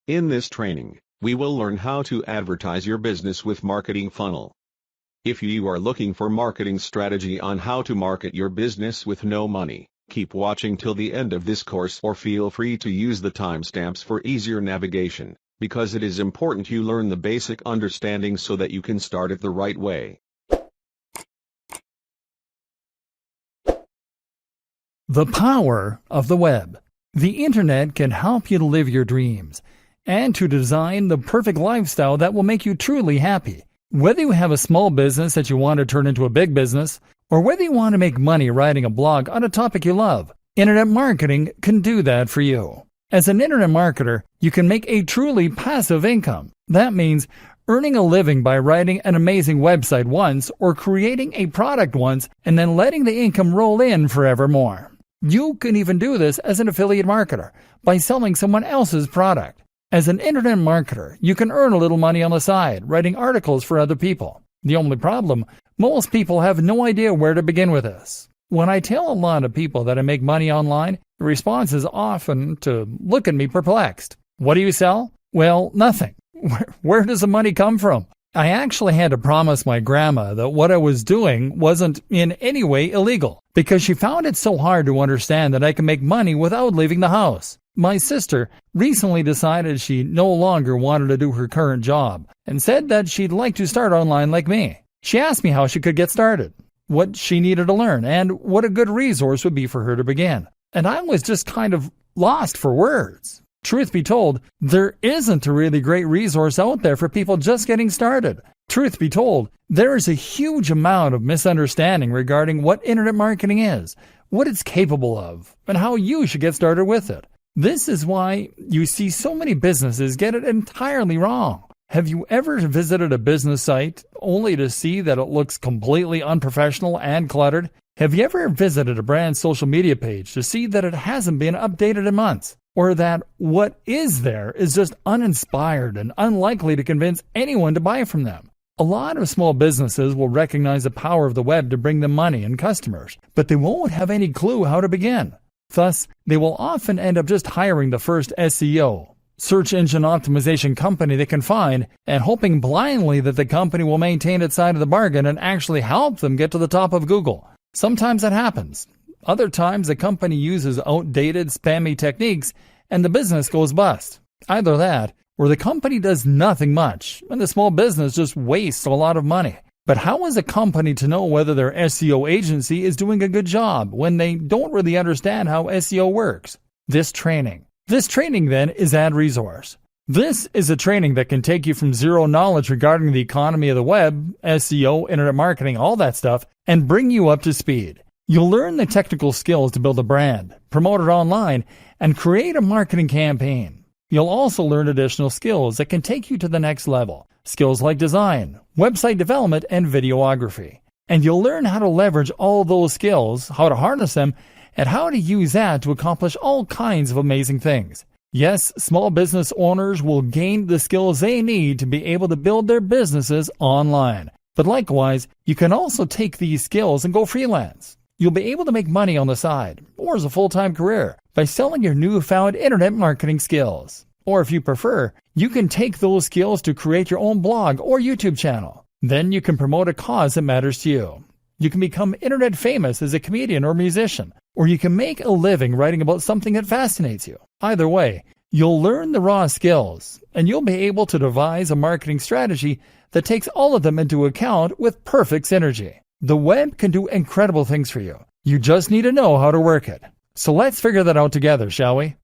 In this training, we will learn how to advertise your business with marketing funnel. If you are looking for marketing strategy on how to market your business with no money, keep watching till the end of this course or feel free to use the timestamps for easier navigation, because it is important you learn the basic understanding so that you can start it the right way. The power of the web. The internet can help you to live your dreams and to design the perfect lifestyle that will make you truly happy. Whether you have a small business that you want to turn into a big business, or whether you want to make money writing a blog on a topic you love, internet marketing can do that for you. As an internet marketer, you can make a truly passive income. That means earning a living by writing an amazing website once or creating a product once and then letting the income roll in forevermore. You can even do this as an affiliate marketer by selling someone else's product. As an internet marketer, you can earn a little money on the side, writing articles for other people. The only problem, most people have no idea where to begin with this. When I tell a lot of people that I make money online, the response is often to look at me perplexed. What do you sell? Well, nothing. Where does the money come from? I actually had to promise my grandma that what I was doing wasn't in any way illegal, because she found it so hard to understand that I can make money without leaving the house. My sister recently decided she no longer wanted to do her current job and said that she'd like to start online like me. She asked me how she could get started, what she needed to learn, and what a good resource would be for her to begin. And I was just kind of lost for words. Truth be told, there isn't a really great resource out there for people just getting started. Truth be told, there is a huge amount of misunderstanding regarding what internet marketing is, what it's capable of, and how you should get started with it. This is why you see so many businesses get it entirely wrong. Have you ever visited a business site only to see that it looks completely unprofessional and cluttered? Have you ever visited a brand's social media page to see that it hasn't been updated in months? Or that what is there is just uninspired and unlikely to convince anyone to buy from them? A lot of small businesses will recognize the power of the web to bring them money and customers, but they won't have any clue how to begin. Thus, they will often end up just hiring the first SEO, search engine optimization company they can find, and hoping blindly that the company will maintain its side of the bargain and actually help them get to the top of Google. Sometimes that happens. Other times the company uses outdated, spammy techniques and the business goes bust. Either that, or the company does nothing much and the small business just wastes a lot of money. But how is a company to know whether their SEO agency is doing a good job when they don't really understand how SEO works? This training then is AdResource. This is a training that can take you from zero knowledge regarding the economy of the web, SEO, internet marketing, all that stuff, and bring you up to speed. You'll learn the technical skills to build a brand, promote it online, and create a marketing campaign. You'll also learn additional skills that can take you to the next level. Skills like design, website development, and videography. And you'll learn how to leverage all those skills, how to harness them, and how to use that to accomplish all kinds of amazing things. Yes, small business owners will gain the skills they need to be able to build their businesses online. But likewise, you can also take these skills and go freelance. You'll be able to make money on the side, or as a full-time career, by selling your newfound internet marketing skills. Or if you prefer, you can take those skills to create your own blog or YouTube channel. Then you can promote a cause that matters to you. You can become internet famous as a comedian or musician, or you can make a living writing about something that fascinates you. Either way, you'll learn the raw skills, and you'll be able to devise a marketing strategy that takes all of them into account with perfect synergy. The web can do incredible things for you. You just need to know how to work it. So let's figure that out together, shall we?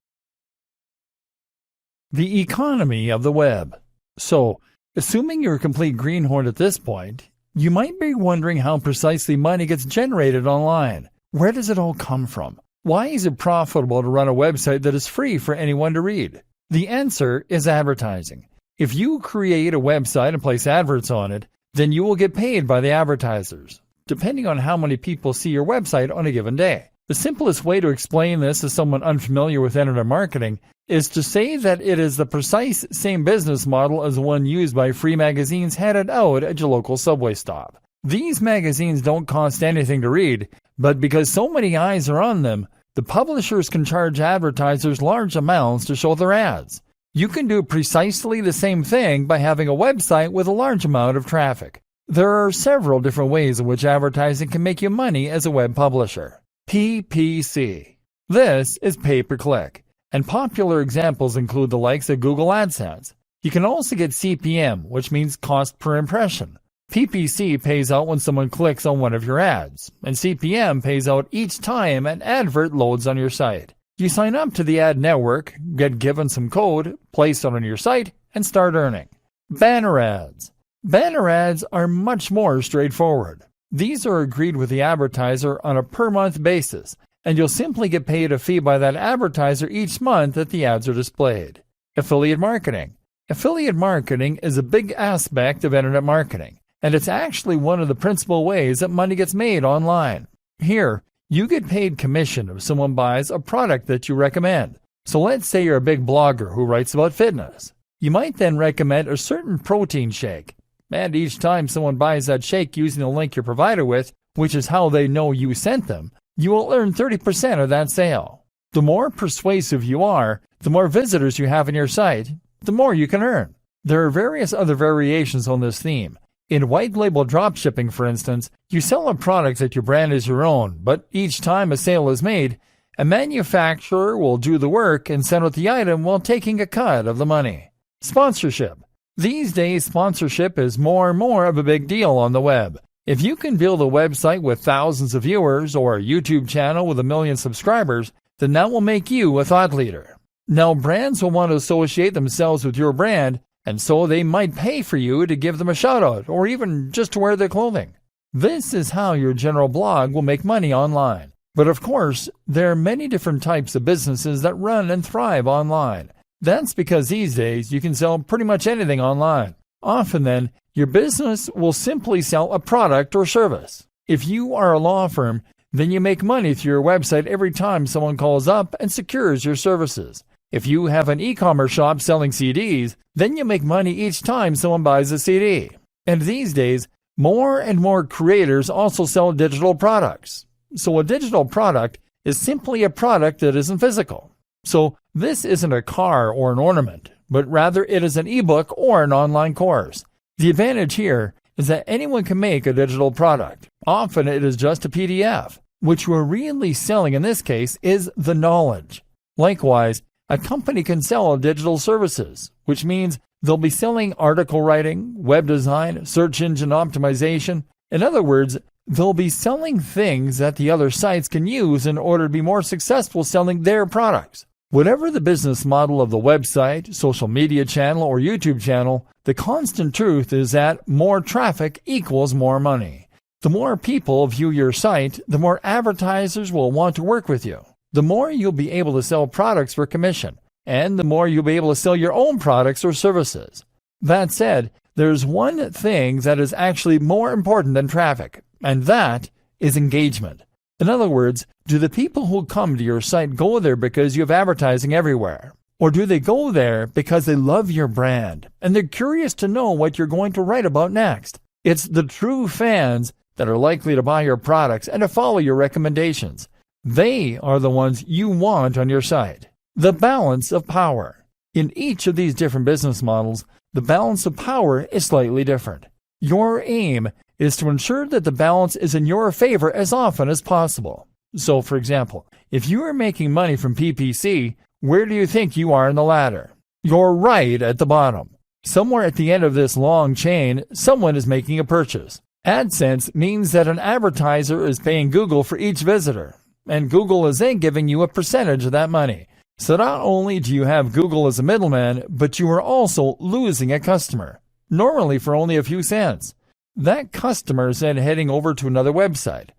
The economy of the web. So, assuming you're a complete greenhorn at this point, you might be wondering how precisely money gets generated online. Where does it all come from? Why is it profitable to run a website that is free for anyone to read? The answer is advertising. If you create a website and place adverts on it, then you will get paid by the advertisers, depending on how many people see your website on a given day. The simplest way to explain this to someone unfamiliar with internet marketing is to say that it is the precise same business model as the one used by free magazines handed out at your local subway stop. These magazines don't cost anything to read, but because so many eyes are on them, the publishers can charge advertisers large amounts to show their ads. You can do precisely the same thing by having a website with a large amount of traffic. There are several different ways in which advertising can make you money as a web publisher. PPC. This is pay-per-click, and popular examples include the likes of Google AdSense. You can also get CPM, which means cost per impression. PPC pays out when someone clicks on one of your ads, and CPM pays out each time an advert loads on your site. You sign up to the ad network, get given some code, place it on your site, and start earning. Banner ads. Banner ads are much more straightforward. These are agreed with the advertiser on a per-month basis, and you'll simply get paid a fee by that advertiser each month that the ads are displayed. Affiliate marketing. Affiliate marketing is a big aspect of internet marketing, and it's actually one of the principal ways that money gets made online. Here, you get paid commission if someone buys a product that you recommend. So let's say you're a big blogger who writes about fitness. You might then recommend a certain protein shake, and each time someone buys that shake using the link you're provided with, which is how they know you sent them, you will earn 30% of that sale. The more persuasive you are, the more visitors you have on your site, the more you can earn. There are various other variations on this theme. In white label dropshipping, for instance, you sell a product that you brand as your own, but each time a sale is made, a manufacturer will do the work and send out the item while taking a cut of the money. Sponsorship. These days, sponsorship is more and more of a big deal on the web. If you can build a website with thousands of viewers or a YouTube channel with 1 million subscribers, then that will make you a thought leader. Now, brands will want to associate themselves with your brand, and so they might pay for you to give them a shout-out or even just to wear their clothing. This is how your general blog will make money online. But of course, there are many different types of businesses that run and thrive online. That's because these days you can sell pretty much anything online. Often then, your business will simply sell a product or service. If you are a law firm, then you make money through your website every time someone calls up and secures your services. If you have an e-commerce shop selling CDs, then you make money each time someone buys a CD. And these days, more and more creators also sell digital products. So a digital product is simply a product that isn't physical. So this isn't a car or an ornament, but rather it is an ebook or an online course. The advantage here is that anyone can make a digital product. Often it is just a PDF. What we're really selling in this case is the knowledge. Likewise, a company can sell digital services, which means they'll be selling article writing, web design, search engine optimization. In other words, they'll be selling things that the other sites can use in order to be more successful selling their products. Whatever the business model of the website, social media channel, or YouTube channel, the constant truth is that more traffic equals more money. The more people view your site, the more advertisers will want to work with you. The more you'll be able to sell products for commission, and the more you'll be able to sell your own products or services. That said, there's one thing that is actually more important than traffic, and that is engagement. In other words, do the people who come to your site go there because you have advertising everywhere? Or do they go there because they love your brand, and they're curious to know what you're going to write about next? It's the true fans that are likely to buy your products and to follow your recommendations. They are the ones you want on your site. The balance of power. In each of these different business models, the balance of power is slightly different. Your aim is to ensure that the balance is in your favor as often as possible. So, for example, if you are making money from PPC, where do you think you are in the ladder? You're right at the bottom. Somewhere at the end of this long chain, someone is making a purchase. AdSense means that an advertiser is paying Google for each visitor, and Google is then giving you a percentage of that money. So not only do you have Google as a middleman, but you are also losing a customer, normally for only a few cents. That customer is then heading over to another website,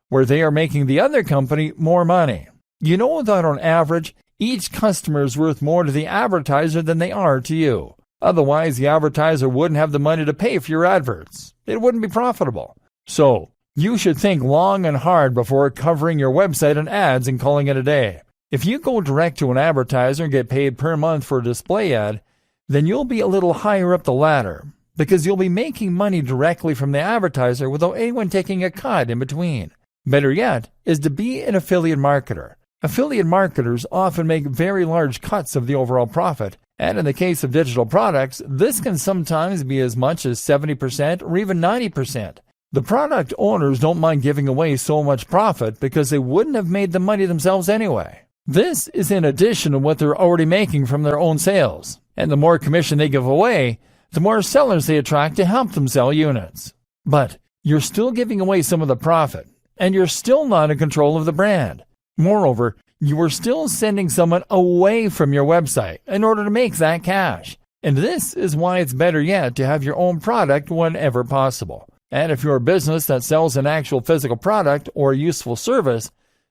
where they are making the other company more money. You know that on average, each customer is worth more to the advertiser than they are to you. Otherwise, the advertiser wouldn't have the money to pay for your adverts. It wouldn't be profitable. So, you should think long and hard before covering your website and ads and calling it a day. If you go direct to an advertiser and get paid per month for a display ad, then you'll be a little higher up the ladder, because you'll be making money directly from the advertiser without anyone taking a cut in between. Better yet is to be an affiliate marketer. Affiliate marketers often make very large cuts of the overall profit, And in the case of digital products, this can sometimes be as much as 70% or even 90%. The product owners don't mind giving away so much profit because they wouldn't have made the money themselves anyway. This is in addition to what they're already making from their own sales. And the more commission they give away, the more sellers they attract to help them sell units. But you're still giving away some of the profit, and you're still not in control of the brand. Moreover, you are still sending someone away from your website in order to make that cash. And this is why it's better yet to have your own product whenever possible. And if you're a business that sells an actual physical product or a useful service,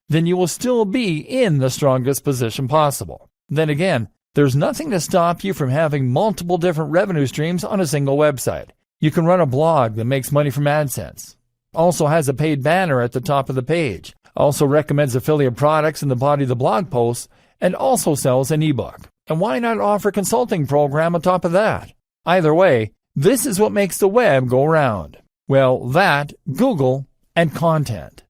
then you will still be in the strongest position possible. Then again, there's nothing to stop you from having multiple different revenue streams on a single website. You can run a blog that makes money from AdSense, also has a paid banner at the top of the page, also recommends affiliate products in the body of the blog posts, and also sells an ebook. And why not offer a consulting program on top of that? Either way, this is what makes the web go round. Well, that, Google, and content.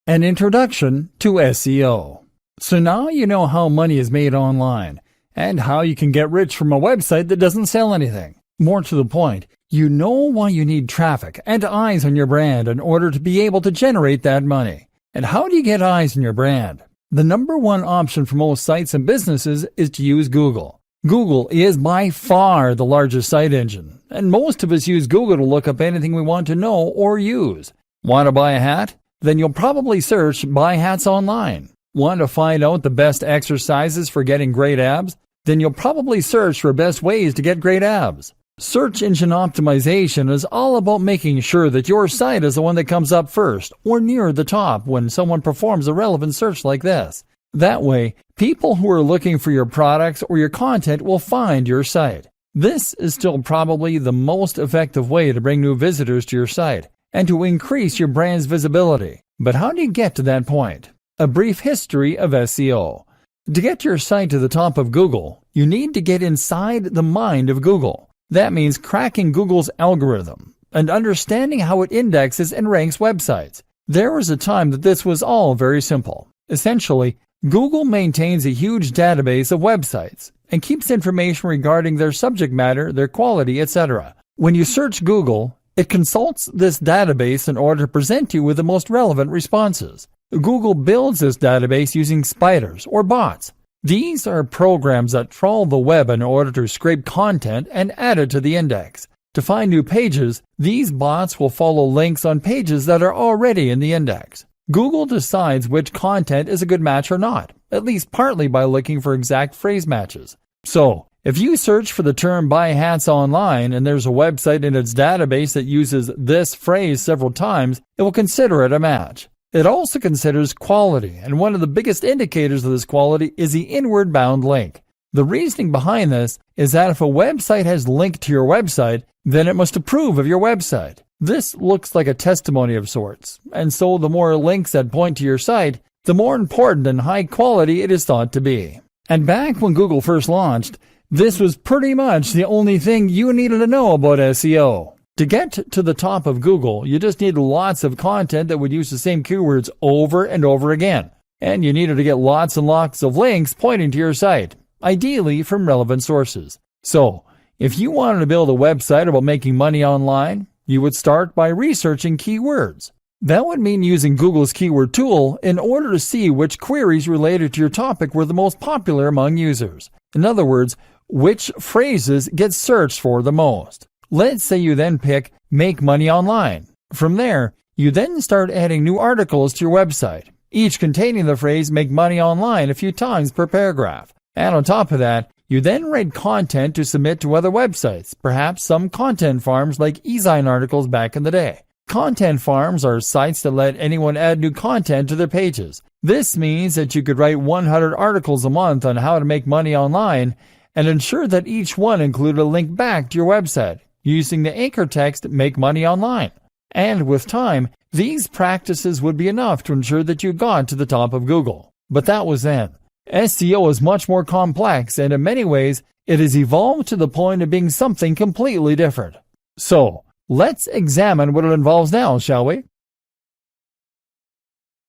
An introduction to SEO. So now you know how money is made online, and how you can get rich from a website that doesn't sell anything. More to the point, you know why you need traffic and eyes on your brand in order to be able to generate that money. And how do you get eyes on your brand? The number one option for most sites and businesses is to use Google. Google is by far the largest site engine, and most of us use Google to look up anything we want to know or use. Want to buy a hat? Then you'll probably search "buy hats" online. Want to find out the best exercises for getting great abs? Then you'll probably search for best ways to get great abs. Search engine optimization is all about making sure that your site is the one that comes up first or near the top when someone performs a relevant search like this. That way, people who are looking for your products or your content will find your site. This is still probably the most effective way to bring new visitors to your site and to increase your brand's visibility. But how do you get to that point? A brief history of SEO. To get your site to the top of Google, you need to get inside the mind of Google. That means cracking Google's algorithm and understanding how it indexes and ranks websites. There was a time that this was all very simple. Essentially, Google maintains a huge database of websites and keeps information regarding their subject matter, their quality, etc. When you search Google, it consults this database in order to present you with the most relevant responses. Google builds this database using spiders or bots. These are programs that trawl the web in order to scrape content and add it to the index. To find new pages, these bots will follow links on pages that are already in the index. Google decides which content is a good match or not, at least partly by looking for exact phrase matches. So, if you search for the term "buy hats" online and there's a website in its database that uses this phrase several times, it will consider it a match. It also considers quality, and one of the biggest indicators of this quality is the inward bound link. The reasoning behind this is that if a website has linked to your website, then it must approve of your website. This looks like a testimony of sorts, and so the more links that point to your site, the more important and high quality it is thought to be. And back when Google first launched, this was pretty much the only thing you needed to know about SEO. To get to the top of Google, you just needed lots of content that would use the same keywords over and over again. And you needed to get lots and lots of links pointing to your site, ideally from relevant sources. So, if you wanted to build a website about making money online, you would start by researching keywords. That would mean using Google's keyword tool in order to see which queries related to your topic were the most popular among users. In other words, which phrases get searched for the most. Let's say you then pick "make money online." From there, you then start adding new articles to your website, each containing the phrase "make money online" a few times per paragraph. And on top of that, you then write content to submit to other websites, perhaps some content farms like eZine articles back in the day. Content farms are sites that let anyone add new content to their pages. This means that you could write 100 articles a month on how to make money online and ensure that each one included a link back to your website, using the anchor text "make money online." And with time, these practices would be enough to ensure that you got to the top of Google. But that was then. SEO is much more complex, and in many ways, it has evolved to the point of being something completely different. So, let's examine what it involves now, shall we?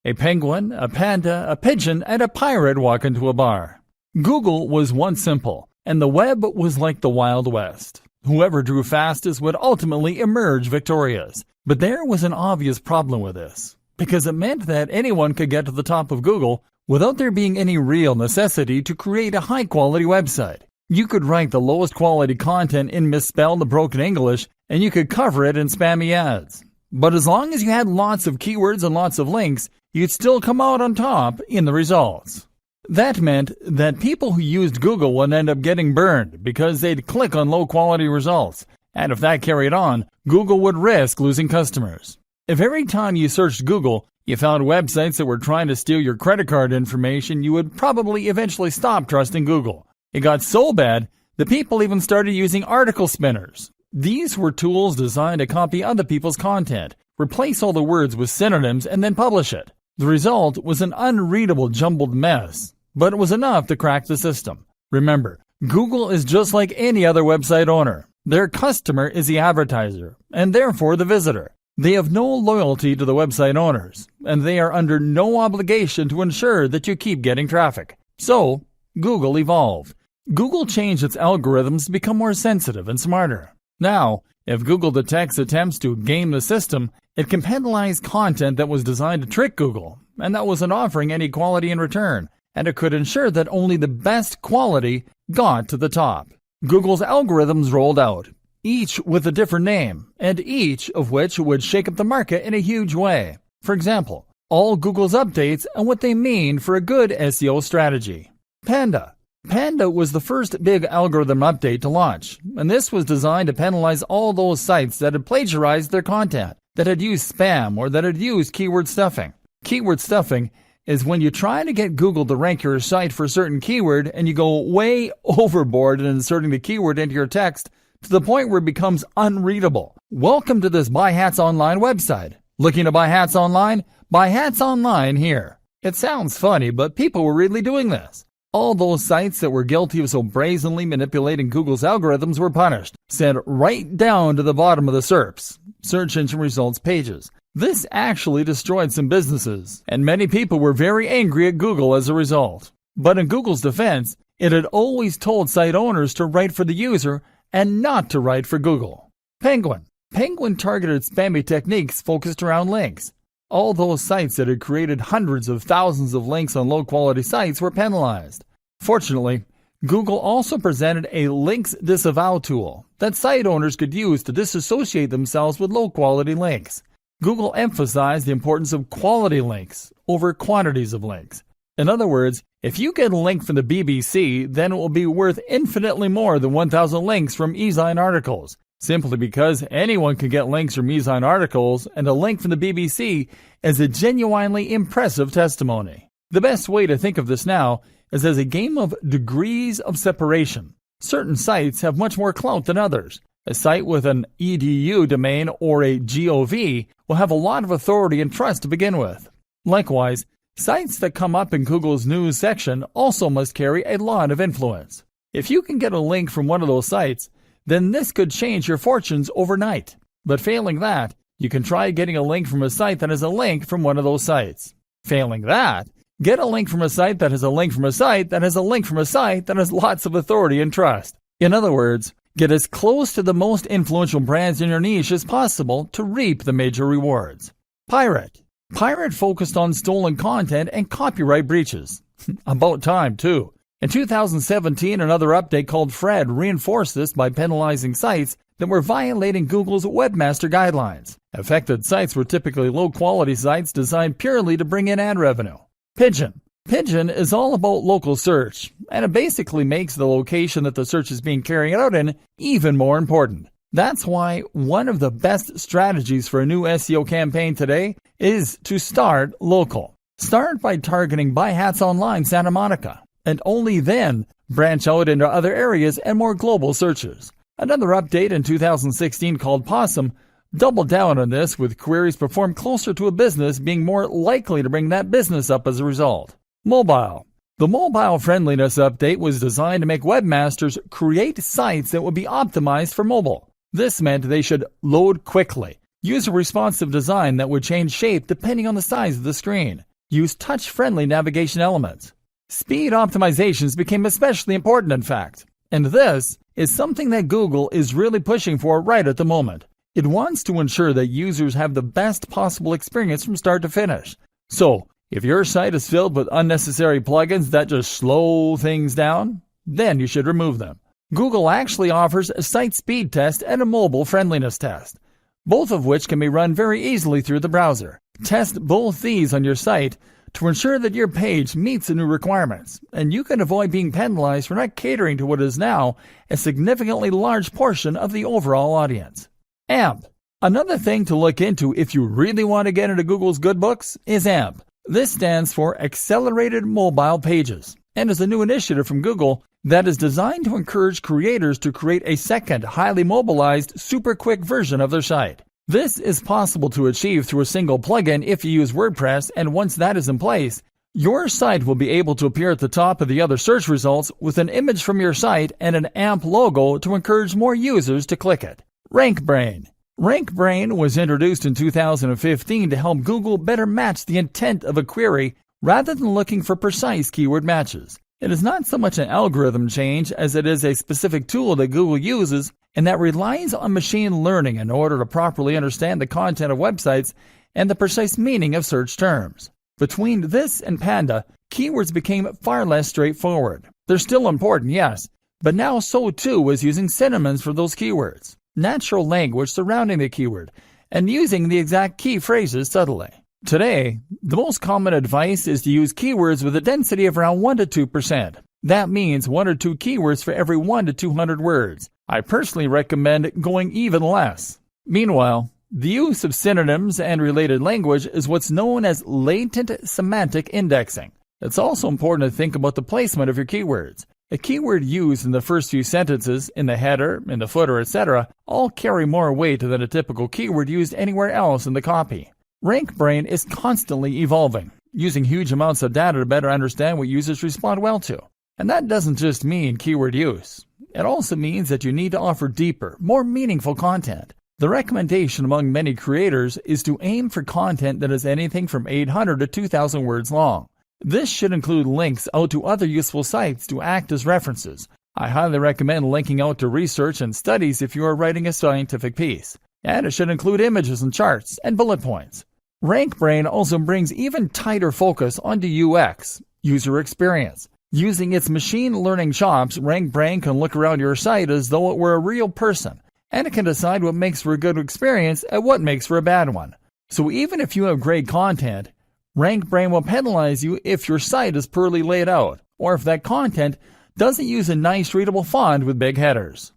A penguin, a panda, a pigeon, and a pirate walk into a bar. Google was once simple, and the web was like the Wild West. Whoever drew fastest would ultimately emerge victorious. But there was an obvious problem with this, because it meant that anyone could get to the top of Google without there being any real necessity to create a high-quality website. You could write the lowest quality content in misspelled, broken English, and you could cover it in spammy ads. But as long as you had lots of keywords and lots of links, you'd still come out on top in the results. That meant that people who used Google would end up getting burned because they'd click on low-quality results. And if that carried on, Google would risk losing customers. If every time you searched Google, you found websites that were trying to steal your credit card information, you would probably eventually stop trusting Google. It got so bad that people even started using article spinners. These were tools designed to copy other people's content, replace all the words with synonyms, and then publish it. The result was an unreadable jumbled mess, but it was enough to crack the system. Remember, Google is just like any other website owner. Their customer is the advertiser, and therefore the visitor. They have no loyalty to the website owners, and they are under no obligation to ensure that you keep getting traffic. So, Google evolved. Google changed its algorithms to become more sensitive and smarter. Now, if Google detects attempts to game the system, it can penalize content that was designed to trick Google, and that wasn't offering any quality in return, and it could ensure that only the best quality got to the top. Google's algorithms rolled out, each with a different name, and each of which would shake up the market in a huge way. For example, all Google's updates and what they mean for a good SEO strategy. Panda. Panda was the first big algorithm update to launch, and this was designed to penalize all those sites that had plagiarized their content, that had used spam, or that had used keyword stuffing. Keyword stuffing is when you try to get Google to rank your site for a certain keyword and you go way overboard in inserting the keyword into your text to the point where it becomes unreadable. Welcome to this Buy Hats Online website. Looking to buy hats online? Buy hats online here. It sounds funny, but people were really doing this. All those sites that were guilty of so brazenly manipulating Google's algorithms were punished, sent right down to the bottom of the SERPs, search engine results pages. This actually destroyed some businesses, and many people were very angry at Google as a result. But in Google's defense, it had always told site owners to write for the user and not to write for Google. Penguin. Penguin targeted spammy techniques focused around links. All those sites that had created hundreds of thousands of links on low-quality sites were penalized. Fortunately, Google also presented a links disavow tool that site owners could use to disassociate themselves with low-quality links. Google emphasized the importance of quality links over quantities of links. In other words, if you get a link from the BBC, then it will be worth infinitely more than 1,000 links from e-zine articles, simply because anyone can get links from e-zine articles, and a link from the BBC is a genuinely impressive testimony. The best way to think of this now is as a game of degrees of separation. Certain sites have much more clout than others. A site with an edu domain or a gov will have a lot of authority and trust to begin with. Likewise, sites that come up in Google's news section also must carry a lot of influence. If you can get a link from one of those sites, then this could change your fortunes overnight. But failing that, you can try getting a link from a site that has a link from one of those sites. Failing that, get a link from a site that has a link from a site that has a link from a site that has lots of authority and trust. In other words, get as close to the most influential brands in your niche as possible to reap the major rewards. Pirate. Pirate focused on stolen content and copyright breaches. About time, too. In 2017, another update called Fred reinforced this by penalizing sites that were violating Google's webmaster guidelines. Affected sites were typically low-quality sites designed purely to bring in ad revenue. Pigeon. Pigeon is all about local search, and it basically makes the location that the search is being carried out in even more important. That's why one of the best strategies for a new SEO campaign today is to start local. Start by targeting Buy Hats Online Santa Monica, and only then branch out into other areas and more global searches. Another update in 2016 called Possum doubled down on this, with queries performed closer to a business being more likely to bring that business up as a result. Mobile. The mobile friendliness update was designed to make webmasters create sites that would be optimized for mobile. This meant they should load quickly, use a responsive design that would change shape depending on the size of the screen, use touch-friendly navigation elements. Speed optimizations became especially important, in fact. And this is something that Google is really pushing for right at the moment. It wants to ensure that users have the best possible experience from start to finish. So, if your site is filled with unnecessary plugins that just slow things down, then you should remove them. Google actually offers a site speed test and a mobile friendliness test, both of which can be run very easily through the browser. Test both these on your site to ensure that your page meets the new requirements, and you can avoid being penalized for not catering to what is now a significantly large portion of the overall audience. AMP. Another thing to look into if you really want to get into Google's good books is AMP. This stands for Accelerated Mobile Pages, and is a new initiative from Google that is designed to encourage creators to create a second, highly mobilized, super quick version of their site. This is possible to achieve through a single plugin if you use WordPress, and once that is in place, your site will be able to appear at the top of the other search results with an image from your site and an AMP logo to encourage more users to click it. RankBrain. RankBrain was introduced in 2015 to help Google better match the intent of a query rather than looking for precise keyword matches. It is not so much an algorithm change as it is a specific tool that Google uses and that relies on machine learning in order to properly understand the content of websites and the precise meaning of search terms. Between this and Panda, keywords became far less straightforward. They're still important, yes, but now so too is using synonyms for those keywords, natural language surrounding the keyword, and using the exact key phrases subtly. Today, the most common advice is to use keywords with a density of around 1 to 2%. That means 1 or 2 keywords for every 1 to 200 words. I personally recommend going even less. Meanwhile, the use of synonyms and related language is what's known as latent semantic indexing. It's also important to think about the placement of your keywords. A keyword used in the first few sentences, in the header, in the footer, etc., all carry more weight than a typical keyword used anywhere else in the copy. RankBrain is constantly evolving, using huge amounts of data to better understand what users respond well to. And that doesn't just mean keyword use. It also means that you need to offer deeper, more meaningful content. The recommendation among many creators is to aim for content that is anything from 800 to 2,000 words long. This should include links out to other useful sites to act as references. I highly recommend linking out to research and studies if you are writing a scientific piece. And it should include images and charts and bullet points. RankBrain also brings even tighter focus onto UX, user experience. Using its machine learning chops, RankBrain can look around your site as though it were a real person, and it can decide what makes for a good experience and what makes for a bad one. So even if you have great content, RankBrain will penalize you if your site is poorly laid out, or if that content doesn't use a nice readable font with big headers.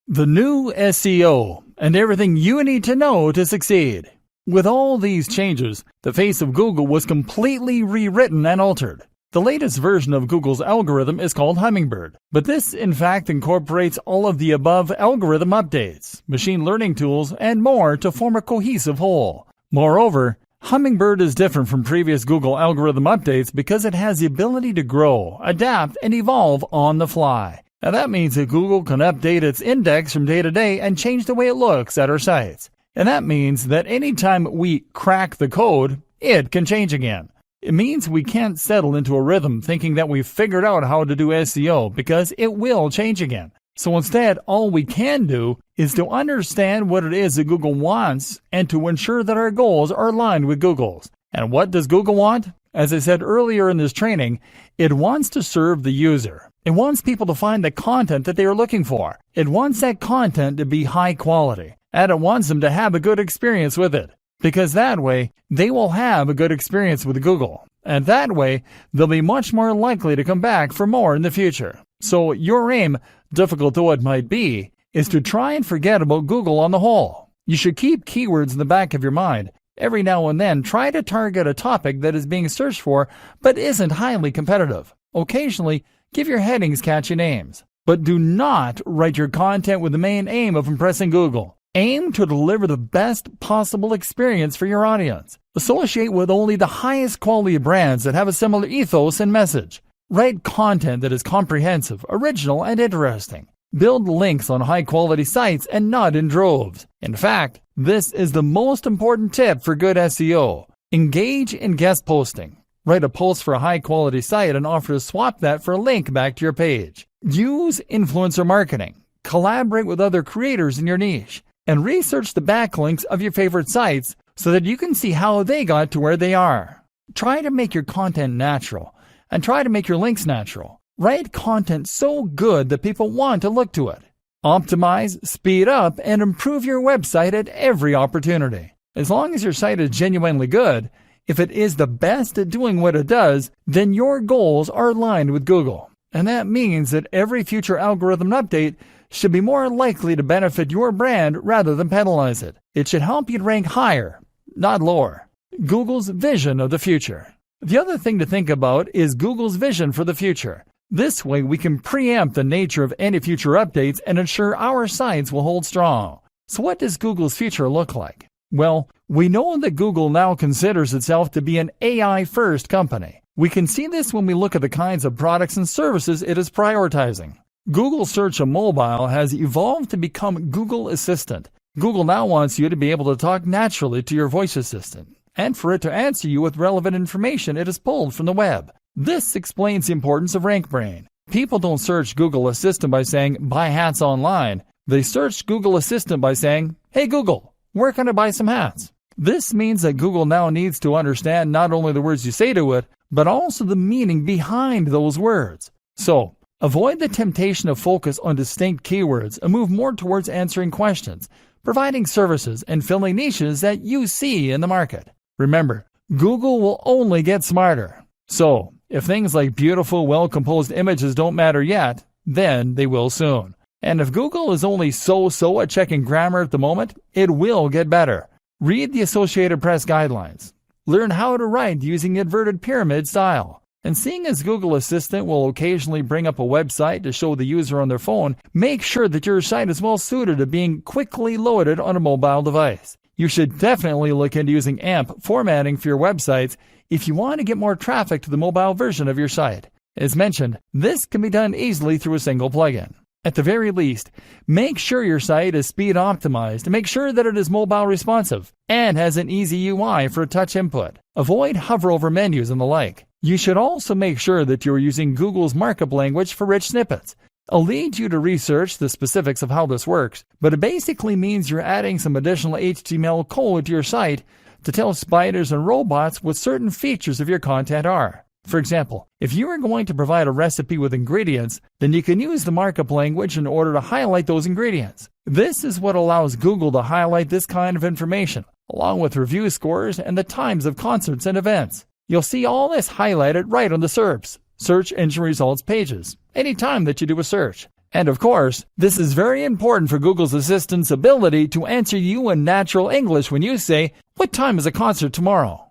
The new SEO, and everything you need to know to succeed. With all these changes, the face of Google was completely rewritten and altered. The latest version of Google's algorithm is called Hummingbird, but this in fact incorporates all of the above algorithm updates, machine learning tools, and more to form a cohesive whole. Moreover, Hummingbird is different from previous Google algorithm updates because it has the ability to grow, adapt, and evolve on the fly. Now that means that Google can update its index from day to day and change the way it looks at our sites. And that means that anytime we crack the code, it can change again. It means we can't settle into a rhythm thinking that we've figured out how to do SEO because it will change again. So instead, all we can do is to understand what it is that Google wants and to ensure that our goals are aligned with Google's. And what does Google want? As I said earlier in this training, it wants to serve the user. It wants people to find the content that they are looking for. It wants that content to be high quality. And it wants them to have a good experience with it. Because that way, they will have a good experience with Google. And that way, they'll be much more likely to come back for more in the future. So your aim, difficult though it might be, is to try and forget about Google on the whole. You should keep keywords in the back of your mind. Every now and then, try to target a topic that is being searched for but isn't highly competitive. Occasionally, give your headings catchy names. But do not write your content with the main aim of impressing Google. Aim to deliver the best possible experience for your audience. Associate with only the highest quality brands that have a similar ethos and message. Write content that is comprehensive, original, and interesting. Build links on high-quality sites and not in droves. In fact, this is the most important tip for good SEO. Engage in guest posting. Write a post for a high-quality site and offer to swap that for a link back to your page. Use influencer marketing. Collaborate with other creators in your niche. And research the backlinks of your favorite sites so that you can see how they got to where they are. Try to make your content natural, and try to make your links natural. Write content so good that people want to look to it. Optimize, speed up, and improve your website at every opportunity. As long as your site is genuinely good, if it is the best at doing what it does, then your goals are aligned with Google. And that means that every future algorithm update should be more likely to benefit your brand rather than penalize it. It should help you rank higher, not lower. Google's vision of the future. The other thing to think about is Google's vision for the future. This way we can preempt the nature of any future updates and ensure our sites will hold strong. So what does Google's future look like? Well, we know that Google now considers itself to be an AI-first company. We can see this when we look at the kinds of products and services it is prioritizing. Google Search on mobile has evolved to become Google Assistant. Google now wants you to be able to talk naturally to your voice assistant, and for it to answer you with relevant information it has pulled from the web. This explains the importance of RankBrain. People don't search Google Assistant by saying, buy hats online. They search Google Assistant by saying, hey Google, where can I buy some hats? This means that Google now needs to understand not only the words you say to it, but also the meaning behind those words. So, avoid the temptation to focus on distinct keywords and move more towards answering questions, providing services, and filling niches that you see in the market. Remember, Google will only get smarter. So, if things like beautiful, well-composed images don't matter yet, then they will soon. And if Google is only so-so at checking grammar at the moment, it will get better. Read the Associated Press guidelines. Learn how to write using the inverted pyramid style. And seeing as Google Assistant will occasionally bring up a website to show the user on their phone, make sure that your site is well suited to being quickly loaded on a mobile device. You should definitely look into using AMP formatting for your websites if you want to get more traffic to the mobile version of your site. As mentioned, this can be done easily through a single plugin. At the very least, make sure your site is speed optimized to make sure that it is mobile responsive and has an easy UI for touch input. Avoid hover over menus and the like. You should also make sure that you are using Google's markup language for rich snippets. I'll lead you to research the specifics of how this works, but it basically means you're adding some additional HTML code to your site to tell spiders and robots what certain features of your content are. For example, if you are going to provide a recipe with ingredients, then you can use the markup language in order to highlight those ingredients. This is what allows Google to highlight this kind of information, along with review scores and the times of concerts and events. You'll see all this highlighted right on the SERPs, Search Engine Results pages, anytime that you do a search. And of course, this is very important for Google's Assistant's ability to answer you in natural English when you say, what time is a concert tomorrow?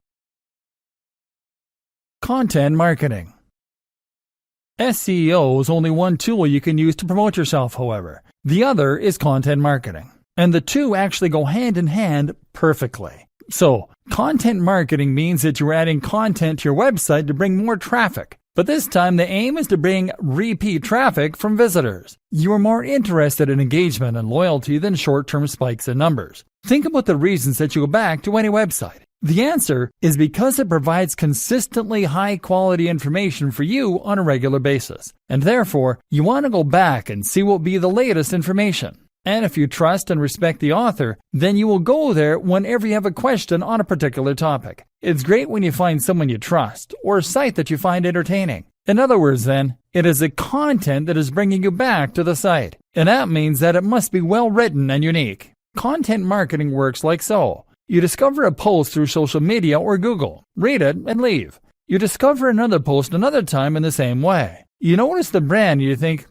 Content marketing. SEO is only one tool you can use to promote yourself, however. The other is content marketing. And the two actually go hand in hand perfectly. So, content marketing means that you're adding content to your website to bring more traffic. But this time the aim is to bring repeat traffic from visitors. You are more interested in engagement and loyalty than short-term spikes in numbers. Think about the reasons that you go back to any website. The answer is because it provides consistently high-quality information for you on a regular basis. And therefore, you want to go back and see what will be the latest information. And if you trust and respect the author, then you will go there whenever you have a question on a particular topic. It's great when you find someone you trust or a site that you find entertaining. In other words, then, it is the content that is bringing you back to the site. And that means that it must be well written and unique. Content marketing works like so. You discover a post through social media or Google, read it, and leave. You discover another post another time in the same way. You notice the brand and you think,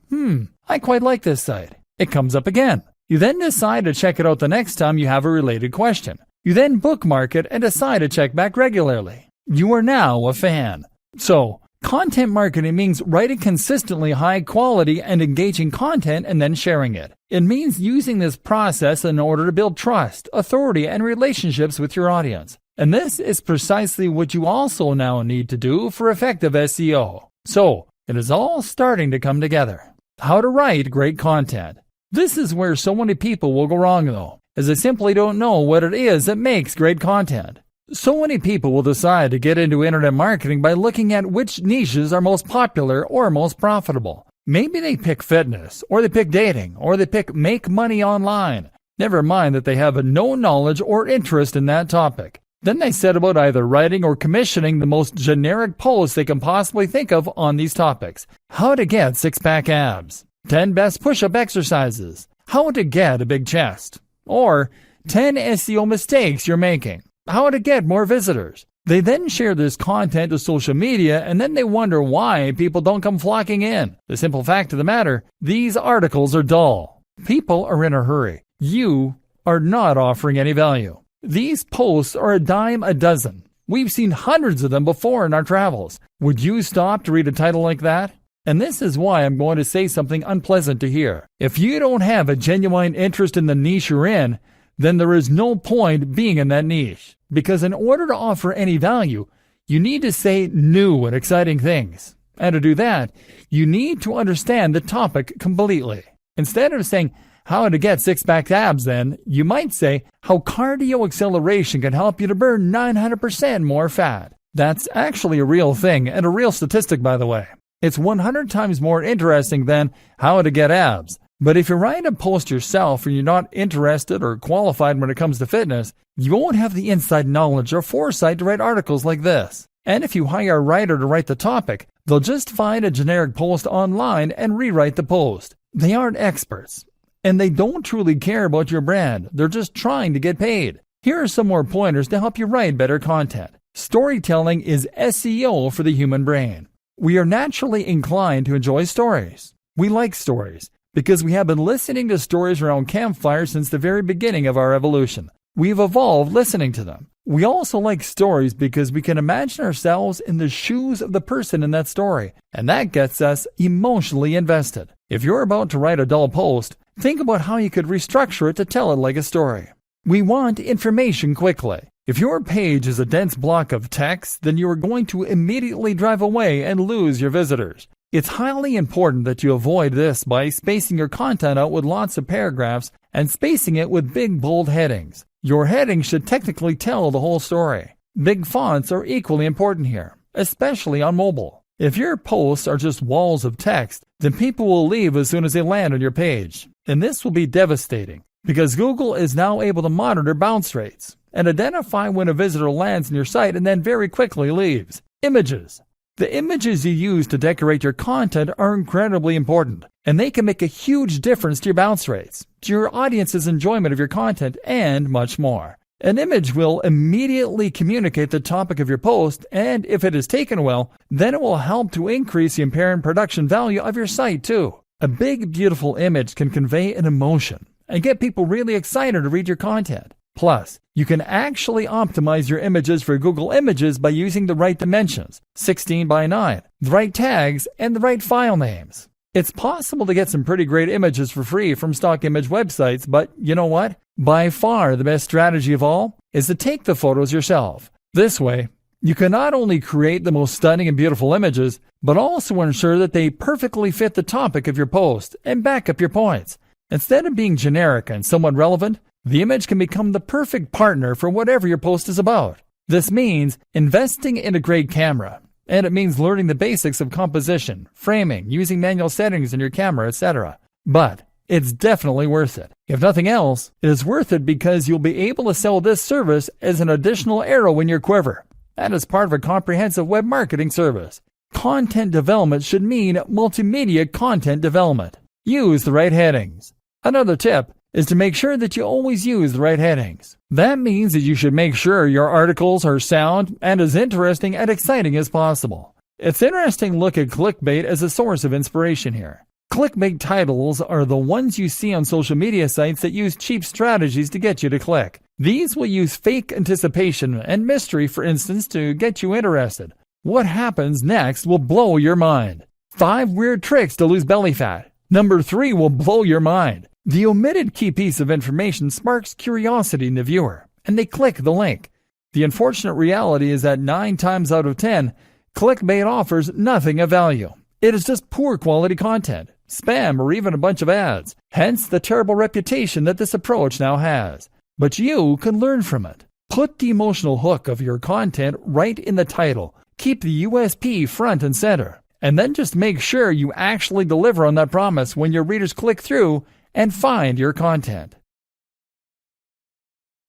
I quite like this site. It comes up again. You then decide to check it out the next time you have a related question. You then bookmark it and decide to check back regularly. You are now a fan. So, content marketing means writing consistently high quality and engaging content and then sharing it. It means using this process in order to build trust, authority, and relationships with your audience. And this is precisely what you also now need to do for effective SEO. So, it is all starting to come together. How to write great content. This is where so many people will go wrong though, as they simply don't know what it is that makes great content. So many people will decide to get into internet marketing by looking at which niches are most popular or most profitable. Maybe they pick fitness, or they pick dating, or they pick make money online. Never mind that they have no knowledge or interest in that topic. Then they set about either writing or commissioning the most generic posts they can possibly think of on these topics. How to get six-pack abs, 10 best push-up exercises, how to get a big chest, or 10 SEO mistakes you're making, how to get more visitors. They then share this content to social media, and then they wonder why people don't come flocking in. The simple fact of the matter, these articles are dull. People are in a hurry. You are not offering any value. These posts are a dime a dozen. We've seen hundreds of them before in our travels. Would you stop to read a title like that? And this is why I'm going to say something unpleasant to hear. If you don't have a genuine interest in the niche you're in, then there is no point being in that niche. Because in order to offer any value, you need to say new and exciting things. And to do that, you need to understand the topic completely. Instead of saying, how to get six-pack abs, then, you might say how cardio acceleration can help you to burn 900% more fat. That's actually a real thing, and a real statistic, by the way. It's 100 times more interesting than how to get abs. But if you write a post yourself and you're not interested or qualified when it comes to fitness, you won't have the inside knowledge or foresight to write articles like this. And if you hire a writer to write the topic, they'll just find a generic post online and rewrite the post. They aren't experts. And they don't truly care about your brand. They're just trying to get paid. Here are some more pointers to help you write better content. Storytelling is SEO for the human brain. We are naturally inclined to enjoy stories. We like stories because we have been listening to stories around campfires since the very beginning of our evolution. We've evolved listening to them. We also like stories because we can imagine ourselves in the shoes of the person in that story, and that gets us emotionally invested. If you're about to write a dull post, think about how you could restructure it to tell it like a story. We want information quickly. If your page is a dense block of text, then you are going to immediately drive away and lose your visitors. It's highly important that you avoid this by spacing your content out with lots of paragraphs and spacing it with big bold headings. Your headings should technically tell the whole story. Big fonts are equally important here, especially on mobile. If your posts are just walls of text, then people will leave as soon as they land on your page. And this will be devastating because Google is now able to monitor bounce rates and identify when a visitor lands on your site and then very quickly leaves. Images. The images you use to decorate your content are incredibly important, and they can make a huge difference to your bounce rates, to your audience's enjoyment of your content, and much more. An image will immediately communicate the topic of your post, and if it is taken well, then it will help to increase the apparent production value of your site too. A big, beautiful image can convey an emotion and get people really excited to read your content. Plus, you can actually optimize your images for Google Images by using the right dimensions, 16 by 9, the right tags, and the right file names. It's possible to get some pretty great images for free from stock image websites, but you know what? By far the best strategy of all is to take the photos yourself. This way, you can not only create the most stunning and beautiful images, but also ensure that they perfectly fit the topic of your post and back up your points. Instead of being generic and somewhat relevant, the image can become the perfect partner for whatever your post is about. This means investing in a great camera, and it means learning the basics of composition, framing, using manual settings in your camera, etc. But it's definitely worth it. If nothing else, it is worth it because you'll be able to sell this service as an additional arrow in your quiver, and as part of a comprehensive web marketing service. Content development should mean multimedia content development. Use the right headings. Another tip is to make sure that you always use the right headings. That means that you should make sure your articles are sound and as interesting and exciting as possible. It's interesting to look at clickbait as a source of inspiration here. Clickbait titles are the ones you see on social media sites that use cheap strategies to get you to click. These will use fake anticipation and mystery, for instance, to get you interested. What happens next will blow your mind. 5 weird tricks to lose belly fat. Number 3 will blow your mind. The omitted key piece of information sparks curiosity in the viewer, and they click the link. The unfortunate reality is that 9 times out of 10, clickbait offers nothing of value. It is just poor quality content, spam, or even a bunch of ads. Hence the terrible reputation that this approach now has. But you can learn from it. Put the emotional hook of your content right in the title. Keep the USP front and center. And then just make sure you actually deliver on that promise when your readers click through and find your content.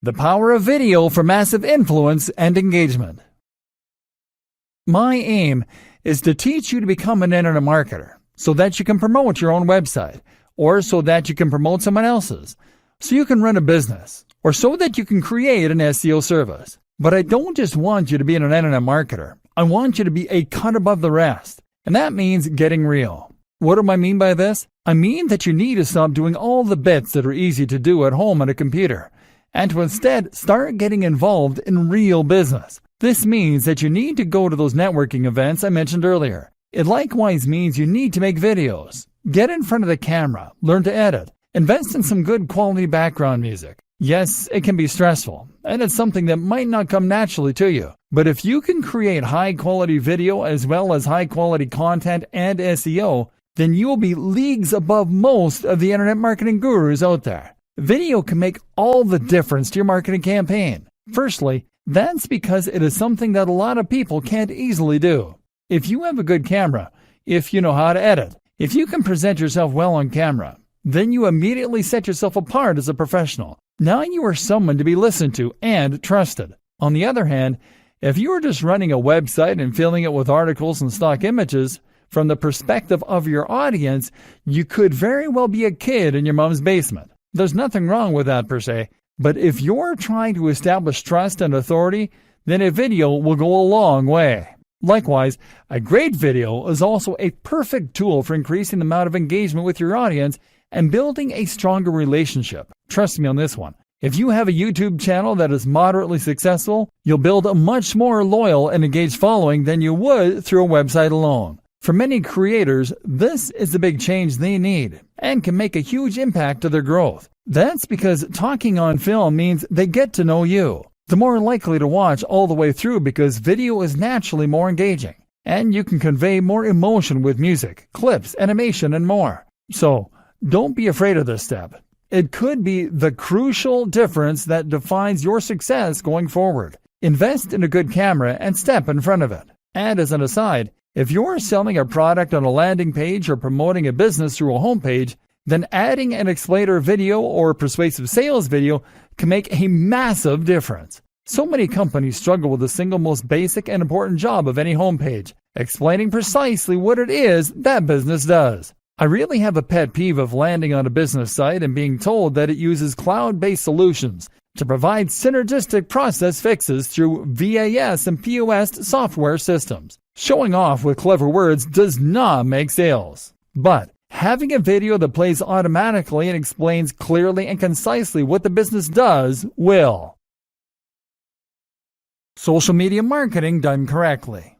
The power of video for massive influence and engagement. My aim is to teach you to become an internet marketer so that you can promote your own website, or so that you can promote someone else's, so you can run a business, or so that you can create an SEO service. But I don't just want you to be an internet marketer. I want you to be a cut above the rest. And that means getting real. What do I mean by this? I mean that you need to stop doing all the bits that are easy to do at home on a computer, and to instead start getting involved in real business. This means that you need to go to those networking events I mentioned earlier. It likewise means you need to make videos. Get in front of the camera, learn to edit, invest in some good quality background music. Yes, it can be stressful, and it's something that might not come naturally to you. But if you can create high-quality video as well as high-quality content and SEO, then you will be leagues above most of the internet marketing gurus out there. Video can make all the difference to your marketing campaign. Firstly, that's because it is something that a lot of people can't easily do. If you have a good camera, if you know how to edit, if you can present yourself well on camera, then you immediately set yourself apart as a professional. Now you are someone to be listened to and trusted. On the other hand, if you are just running a website and filling it with articles and stock images, from the perspective of your audience, you could very well be a kid in your mom's basement. There's nothing wrong with that per se, but if you're trying to establish trust and authority, then a video will go a long way. Likewise, a great video is also a perfect tool for increasing the amount of engagement with your audience and building a stronger relationship. Trust me on this one. If you have a YouTube channel that is moderately successful, you'll build a much more loyal and engaged following than you would through a website alone. For many creators, this is the big change they need and can make a huge impact to their growth. That's because talking on film means they get to know you. They're more likely to watch all the way through because video is naturally more engaging, and you can convey more emotion with music, clips, animation, and more. So, don't be afraid of this step. It could be the crucial difference that defines your success going forward. Invest in a good camera and step in front of it. And as an aside, if you're selling a product on a landing page or promoting a business through a homepage, then adding an explainer video or persuasive sales video can make a massive difference. So many companies struggle with the single most basic and important job of any homepage, explaining precisely what it is that business does. I really have a pet peeve of landing on a business site and being told that it uses cloud-based solutions to provide synergistic process fixes through VAS and POS software systems. Showing off with clever words does not make sales. But having a video that plays automatically and explains clearly and concisely what the business does will. Social media marketing done correctly.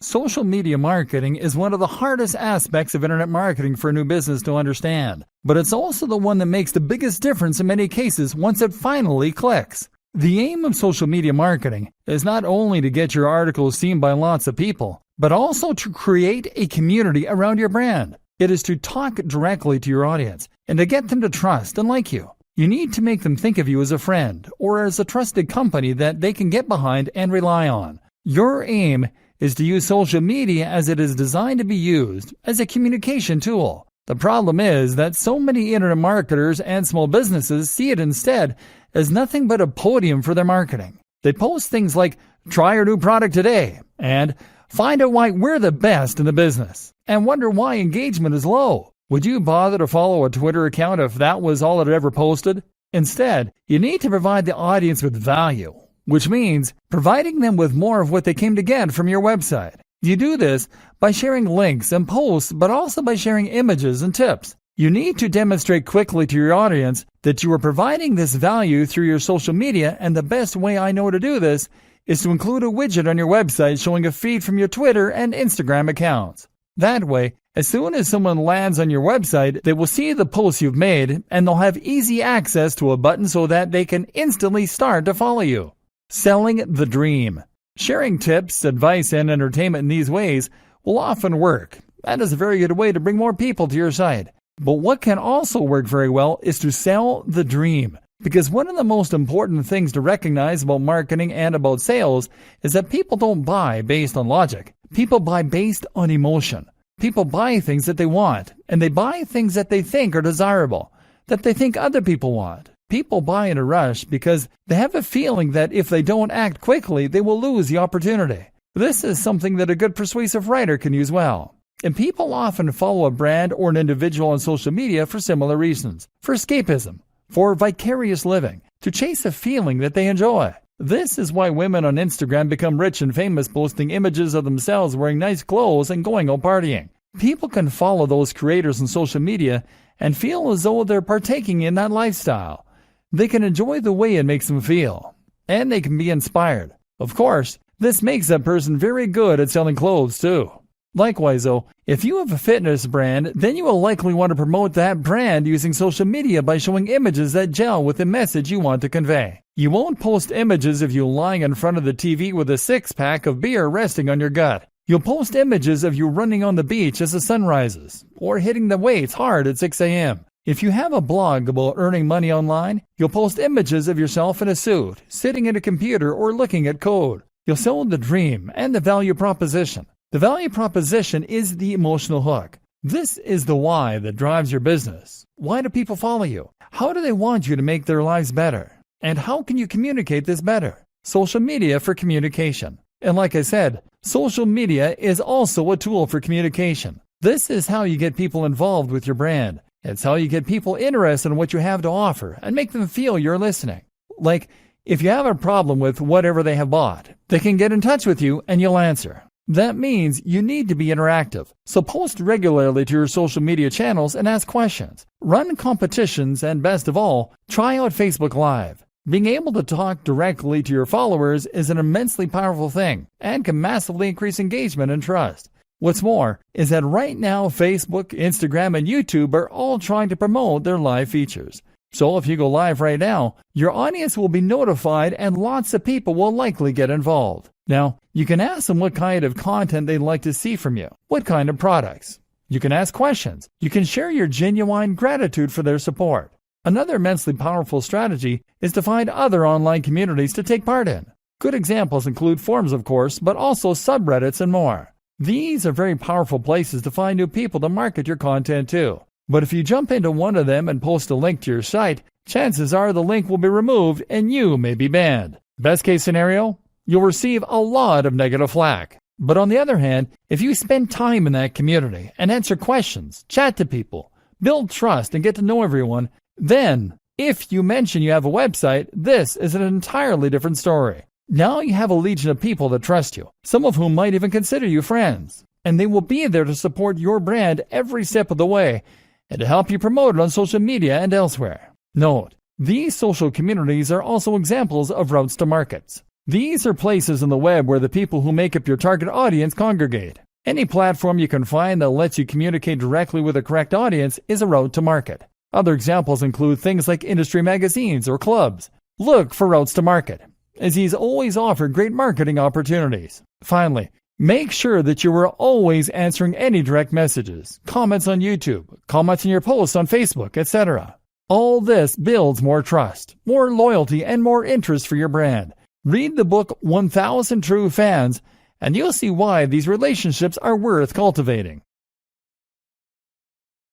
Social media marketing is one of the hardest aspects of internet marketing for a new business to understand, but it's also the one that makes the biggest difference in many cases once it finally clicks. The aim of social media marketing is not only to get your articles seen by lots of people, but also to create a community around your brand. It is to talk directly to your audience and to get them to trust and like you. You need to make them think of you as a friend or as a trusted company that they can get behind and rely on. Your aim is to use social media as it is designed to be used as a communication tool. The problem is that so many internet marketers and small businesses see it instead as nothing but a podium for their marketing. They post things like, "Try our new product today," and "Find out why we're the best in the business," and wonder why engagement is low. Would you bother to follow a Twitter account if that was all it ever posted? Instead, you need to provide the audience with value, which means providing them with more of what they came to get from your website. You do this by sharing links and posts, but also by sharing images and tips. You need to demonstrate quickly to your audience that you are providing this value through your social media, and the best way I know to do this is to include a widget on your website showing a feed from your Twitter and Instagram accounts. That way, as soon as someone lands on your website, they will see the posts you've made, and they'll have easy access to a button so that they can instantly start to follow you. Selling the dream. Sharing tips, advice, and entertainment in these ways will often work. That is a very good way to bring more people to your site. But what can also work very well is to sell the dream. Because one of the most important things to recognize about marketing and about sales is that people don't buy based on logic. People buy based on emotion. People buy things that they want, and they buy things that they think are desirable, that they think other people want. People buy in a rush because they have a feeling that if they don't act quickly, they will lose the opportunity. This is something that a good persuasive writer can use well. And people often follow a brand or an individual on social media for similar reasons. For escapism, for vicarious living, to chase a feeling that they enjoy. This is why women on Instagram become rich and famous posting images of themselves wearing nice clothes and going out partying. People can follow those creators on social media and feel as though they're partaking in that lifestyle. They can enjoy the way it makes them feel, and they can be inspired. Of course, this makes that person very good at selling clothes too. Likewise though, if you have a fitness brand, then you will likely want to promote that brand using social media by showing images that gel with the message you want to convey. You won't post images of you lying in front of the TV with a six-pack of beer resting on your gut. You'll post images of you running on the beach as the sun rises, or hitting the weights hard at 6 a.m. If you have a blog about earning money online, you'll post images of yourself in a suit, sitting at a computer or looking at code. You'll sell the dream and the value proposition. The value proposition is the emotional hook. This is the why that drives your business. Why do people follow you? How do they want you to make their lives better? And how can you communicate this better? Social media for communication. And like I said, social media is also a tool for communication. This is how you get people involved with your brand. It's how you get people interested in what you have to offer and make them feel you're listening. Like, if you have a problem with whatever they have bought, they can get in touch with you and you'll answer. That means you need to be interactive. So post regularly to your social media channels and ask questions. Run competitions and best of all, try out Facebook Live. Being able to talk directly to your followers is an immensely powerful thing and can massively increase engagement and trust. What's more is that right now Facebook, Instagram, and YouTube are all trying to promote their live features. So if you go live right now, your audience will be notified and lots of people will likely get involved. Now, you can ask them what kind of content they'd like to see from you, what kind of products. You can ask questions. You can share your genuine gratitude for their support. Another immensely powerful strategy is to find other online communities to take part in. Good examples include forums, of course, but also subreddits and more. These are very powerful places to find new people to market your content to. But if you jump into one of them and post a link to your site, chances are the link will be removed and you may be banned. Best case scenario, you'll receive a lot of negative flack. But on the other hand, if you spend time in that community and answer questions, chat to people, build trust and get to know everyone, then if you mention you have a website, this is an entirely different story. Now you have a legion of people that trust you, some of whom might even consider you friends, and they will be there to support your brand every step of the way and to help you promote it on social media and elsewhere. Note, these social communities are also examples of routes to markets. These are places on the web where the people who make up your target audience congregate. Any platform you can find that lets you communicate directly with the correct audience is a route to market. Other examples include things like industry magazines or clubs. Look for routes to market, as these always offer great marketing opportunities. Finally, make sure that you are always answering any direct messages, comments on YouTube, comments in your posts on Facebook, etc. All this builds more trust, more loyalty, and more interest for your brand. Read the book 1000 True Fans, and you'll see why these relationships are worth cultivating.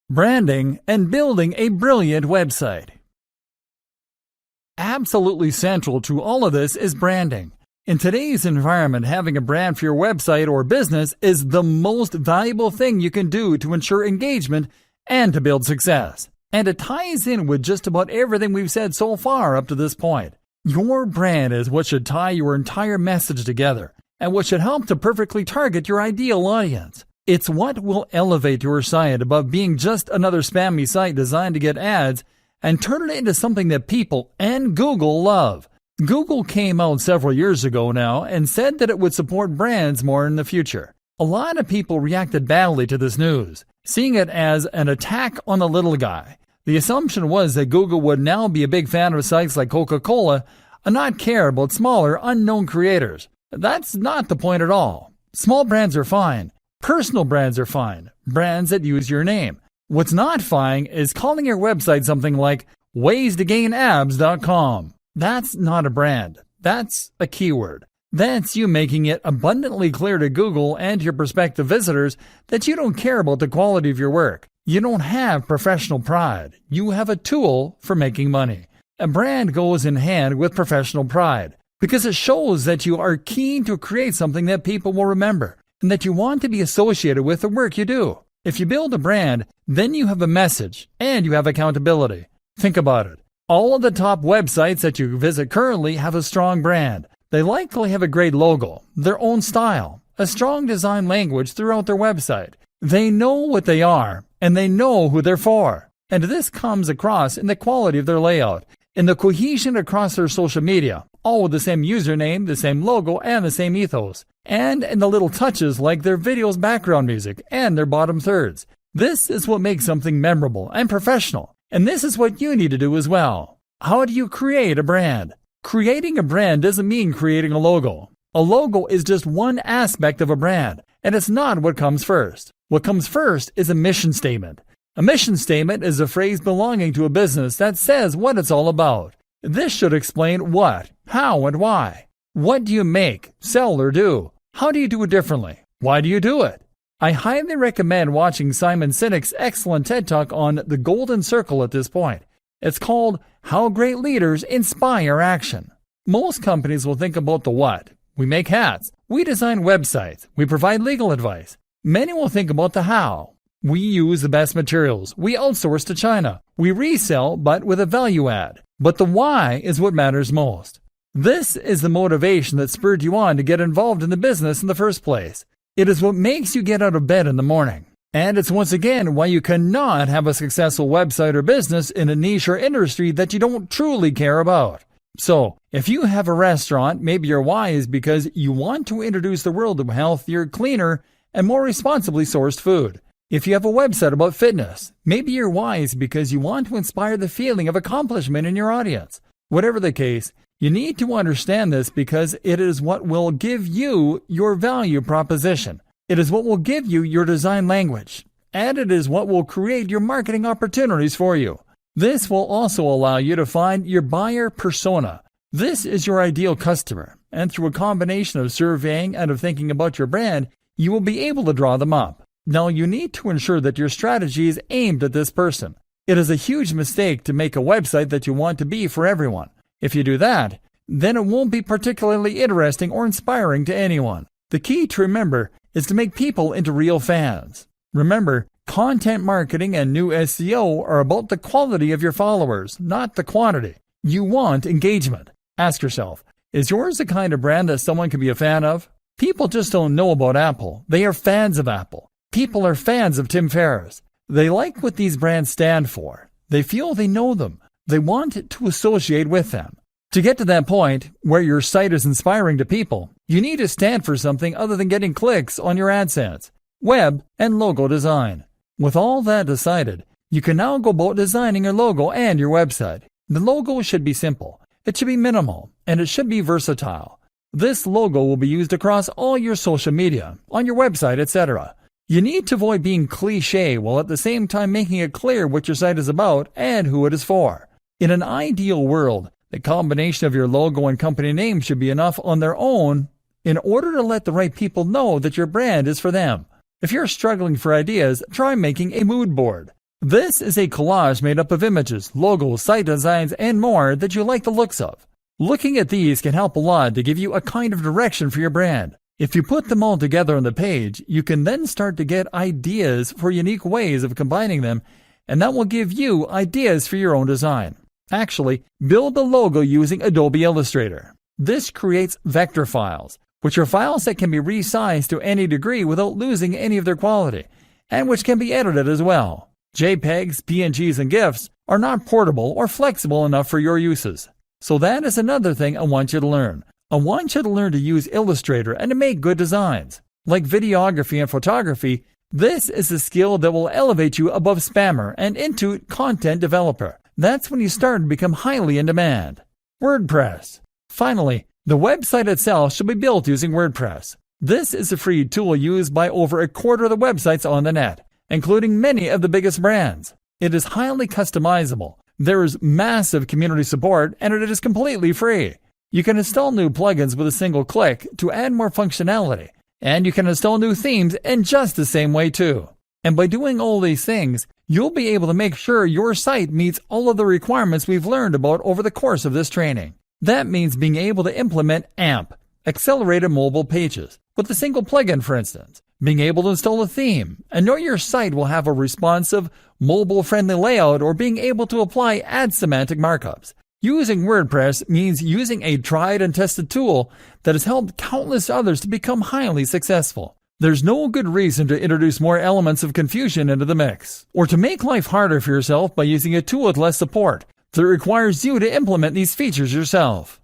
Branding and building a brilliant website. Absolutely central to all of this is branding. In today's environment, having a brand for your website or business is the most valuable thing you can do to ensure engagement and to build success. And it ties in with just about everything we've said so far up to this point. Your brand is what should tie your entire message together and what should help to perfectly target your ideal audience. It's what will elevate your site above being just another spammy site designed to get ads and turn it into something that people and Google love. Google came out several years ago now and said that it would support brands more in the future. A lot of people reacted badly to this news, seeing it as an attack on the little guy. The assumption was that Google would now be a big fan of sites like Coca-Cola and not care about smaller, unknown creators. That's not the point at all. Small brands are fine. Personal brands are fine. Brands that use your name. What's not fine is calling your website something like ways-to-gain-abs.com. That's not a brand. That's a keyword. That's you making it abundantly clear to Google and your prospective visitors that you don't care about the quality of your work. You don't have professional pride. You have a tool for making money. A brand goes in hand with professional pride because it shows that you are keen to create something that people will remember and that you want to be associated with the work you do. If you build a brand, then you have a message and you have accountability. Think about it. All of the top websites that you visit currently have a strong brand. They likely have a great logo, their own style, a strong design language throughout their website. They know what they are, and they know who they're for. And this comes across in the quality of their layout, in the cohesion across their social media, all with the same username, the same logo, and the same ethos, and in the little touches like their video's background music and their bottom thirds. This is what makes something memorable and professional, and this is what you need to do as well. How do you create a brand? Creating a brand doesn't mean creating a logo. A logo is just one aspect of a brand, and it's not what comes first. What comes first is a mission statement. A mission statement is a phrase belonging to a business that says what it's all about. This should explain what, how, and why. What do you make, sell, or do? How do you do it differently? Why do you do it? I highly recommend watching Simon Sinek's excellent TED Talk on the Golden Circle at this point. It's called How Great Leaders Inspire Action. Most companies will think about the what. We make hats. We design websites. We provide legal advice. Many will think about the how. We use the best materials. We outsource to China. We resell, but with a value add. But the why is what matters most. This is the motivation that spurred you on to get involved in the business in the first place. It is what makes you get out of bed in the morning. And it's once again why you cannot have a successful website or business in a niche or industry that you don't truly care about. So, if you have a restaurant, maybe your why is because you want to introduce the world to healthier, cleaner, and more responsibly sourced food. If you have a website about fitness, maybe your why is because you want to inspire the feeling of accomplishment in your audience. Whatever the case, you need to understand this because it is what will give you your value proposition. It is what will give you your design language, and it is what will create your marketing opportunities for you. This will also allow you to find your buyer persona. This is your ideal customer, and through a combination of surveying and of thinking about your brand, you will be able to draw them up. Now, you need to ensure that your strategy is aimed at this person. It is a huge mistake to make a website that you want to be for everyone. If you do that, then it won't be particularly interesting or inspiring to anyone. The key to remember is to make people into real fans. Remember, content marketing and new SEO are about the quality of your followers, not the quantity. You want engagement. Ask yourself, is yours the kind of brand that someone can be a fan of? People just don't know about Apple. They are fans of Apple. People are fans of Tim Ferriss. They like what these brands stand for. They feel they know them. They want to associate with them. To get to that point where your site is inspiring to people, you need to stand for something other than getting clicks on your AdSense, web, and logo design. With all that decided, you can now go about designing your logo and your website. The logo should be simple, it should be minimal, and it should be versatile. This logo will be used across all your social media, on your website, etc. You need to avoid being cliche while at the same time making it clear what your site is about and who it is for. In an ideal world, the combination of your logo and company name should be enough on their own in order to let the right people know that your brand is for them. If you're struggling for ideas, try making a mood board. This is a collage made up of images, logos, site designs, and more that you like the looks of. Looking at these can help a lot to give you a kind of direction for your brand. If you put them all together on the page, you can then start to get ideas for unique ways of combining them, and that will give you ideas for your own design. Actually, build the logo using Adobe Illustrator. This creates vector files, which are files that can be resized to any degree without losing any of their quality, and which can be edited as well. JPEGs, PNGs, and GIFs are not portable or flexible enough for your uses. So that is another thing I want you to learn. I want you to learn to use Illustrator and to make good designs. Like videography and photography, this is a skill that will elevate you above spammer and into content developer. That's when you start to become highly in demand. WordPress. Finally, the website itself should be built using WordPress. This is a free tool used by over a quarter of the websites on the net, including many of the biggest brands. It is highly customizable, There's massive community support, and it is completely free. You can install new plugins with a single click to add more functionality, and you can install new themes in just the same way too. And by doing all these things, you'll be able to make sure your site meets all of the requirements we've learned about over the course of this training. That means being able to implement AMP, Accelerated Mobile Pages, with a single plugin for instance, being able to install a theme, and know your site will have a responsive, mobile-friendly layout, or being able to apply ad semantic markups. Using WordPress means using a tried and tested tool that has helped countless others to become highly successful. There's no good reason to introduce more elements of confusion into the mix, or to make life harder for yourself by using a tool with less support that requires you to implement these features yourself.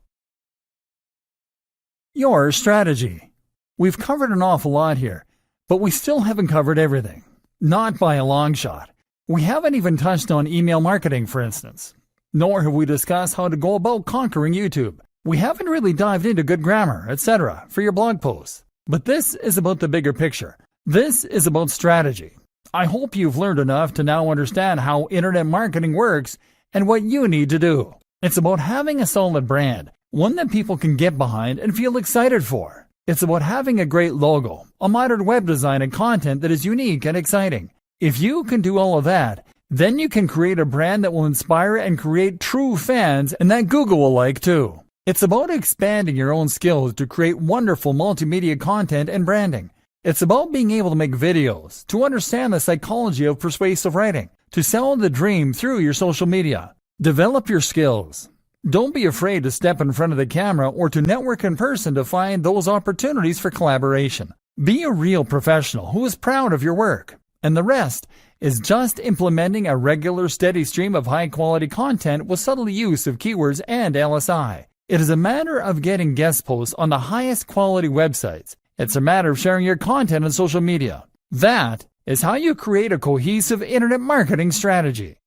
Your strategy. We've covered an awful lot here, but we still haven't covered everything. Not by a long shot. We haven't even touched on email marketing, for instance. Nor have we discussed how to go about conquering YouTube. We haven't really dived into good grammar, etc. for your blog posts. But this is about the bigger picture. This is about strategy. I hope you've learned enough to now understand how internet marketing works and what you need to do. It's about having a solid brand, one that people can get behind and feel excited for. It's about having a great logo, a modern web design and content that is unique and exciting. If you can do all of that, then you can create a brand that will inspire and create true fans and that Google will like too. It's about expanding your own skills to create wonderful multimedia content and branding. It's about being able to make videos, to understand the psychology of persuasive writing, to sell the dream through your social media. Develop your skills. Don't be afraid to step in front of the camera or to network in person to find those opportunities for collaboration. Be a real professional who is proud of your work. And the rest is just implementing a regular steady stream of high-quality content with subtle use of keywords and LSI. It is a matter of getting guest posts on the highest quality websites. It's a matter of sharing your content on social media. That is how you create a cohesive internet marketing strategy.